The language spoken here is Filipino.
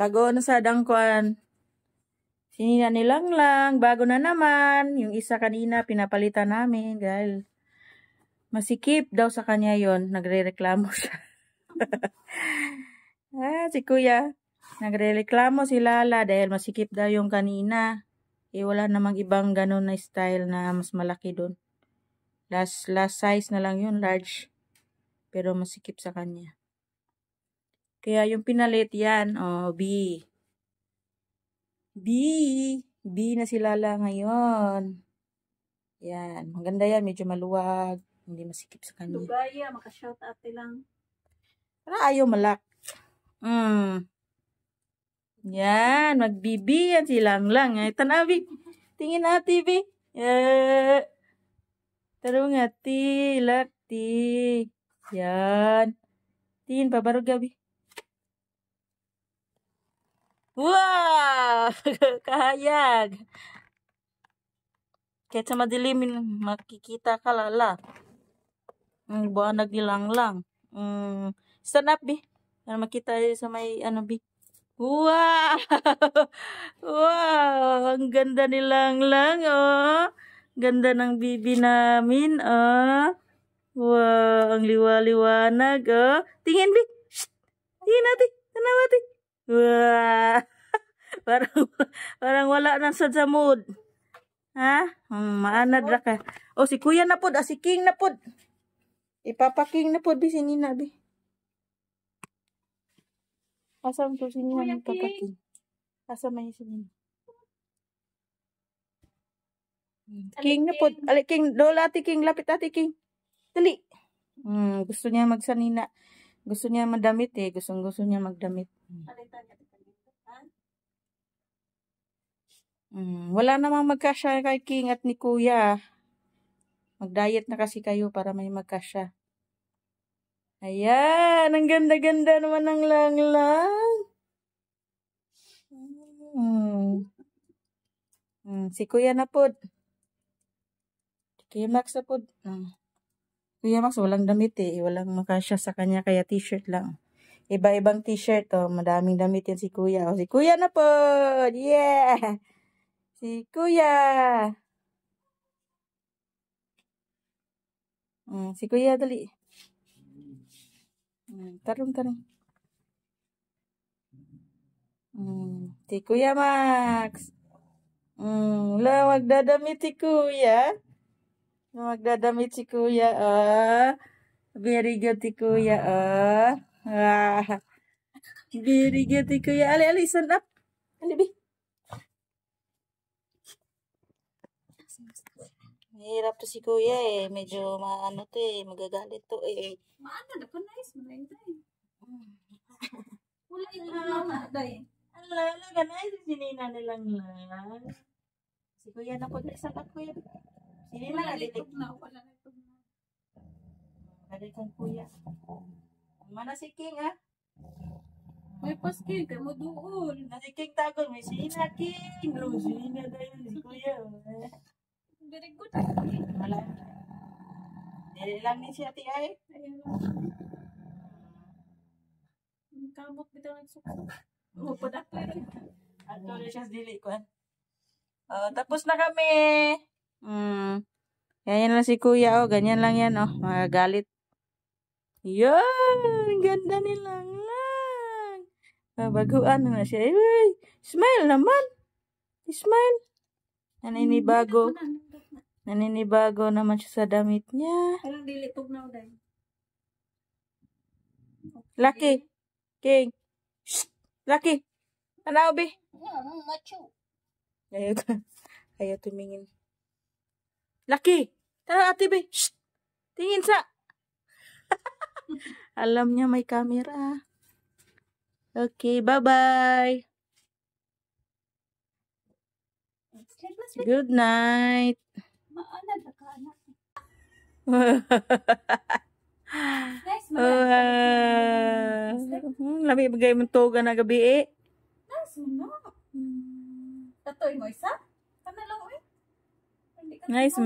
Bago na sa dangkuan. Sinina nilang lang. Bago na naman. Yung isa kanina pinapalitan namin dahil masikip daw sa kanya yon. Nagre-reklamo siya. Si kuya. Nagre-reklamo si Lala dahil masikip daw yung kanina. Wala namang ibang ganun na style na mas malaki dun. Last size na lang yun, large. Pero masikip sa kanya. Kaya yung pinalit yan, B. B na si Lala ngayon. Yan, maganda yan, medyo maluwag. Hindi masikip sa kanya. Lugaya, makashout ate lang. Para ayaw malak. Yan, magbibi yan silang lang. Tanabi, tingin ate, B. Tarong ate, lakti. Yan. Tingin pa, barog gabi. Wow! Kahayag. Kahit sa madilim, makikita ka Lala. Buwanag nilang lang. Stand up, B. Para makita sa may B. Wow! Wow! Ang ganda nilang lang, oh. Ganda ng bibi namin, oh. Wow! Ang liwa-liwanag, oh. Tingin, B. Shh! Tingin natin. Tanaw natin. Wow! parang wala nang sa mood. Ha? Maanad ra ka. Si kuya na pod, si King na pod. Ipapaking na pod, si Nina, bi. Asam to si Nina ipapaking. Asam may si Nina. King na pod. Ali, King. Lola, ati King. Lapit, ati King. Dali. Gusto niya magsanina. Gusto niya madamit eh. Gusto niya magdamit. Wala namang magkasya kay King at ni Kuya. Mag-diet na kasi kayo para may magkasya. Ayan, ang ganda-ganda naman ng lang-lang. Si Kuya na pod. Kuya Max na pod. Kuya Max, walang damit eh. Walang makasya sa kanya, kaya t-shirt lang. Iba-ibang t-shirt, madaming damit yan si Kuya. Si Kuya na pod! Yeah! Si Kuya! Si Kuya, dali. Tarong. Si Kuya Max. Magdadamit si Kuya. Magdadamit si Kuya, Very good si Kuya, Very good si Kuya. Ali, stand up. Ali, bi. Mahirap to si Kuya eh. Medyo maano to eh. Magagalit to eh. Maano na pa nice. Malayin. Wala yung mama day. Ang lala, ganay. Sinina nilang lang. Si Kuya na po na stand up, Kuya. Sinina na dilig. Wala na itong na. Galit ang Kuya. Mana si King, ha? May paski, kaya mo doon. Na si King tagol. May Sina, King. Sinina tayo si Kuya. Very good. Wala. Dili lang ni si Ate Ay. Ayun. Kamot bitaw nagsuksok. Padato rin. Ato rin siya dili ko. Tapos na kami. Ganyan lang si Kuya, ganyan lang yan, magagalit. Yan, ganda nilang lang. Baguan na siya. Smile naman. Smile. Naninibago naman siya sa damit niya. Parang dilitog na uday. Lucky. King. Shh. Lucky. Ano, Bi? Macho. Ayaw tumingin. Lucky. Tara, Ate Bi. Shh. Tingin sa. Alam niya may camera. Okay, bye-bye. Good night. Maanad na ka, anak. Nice, Lami bagay mong toga na gabi eh. Nice, no? Tatoy mo isa? Ano lang, Nice,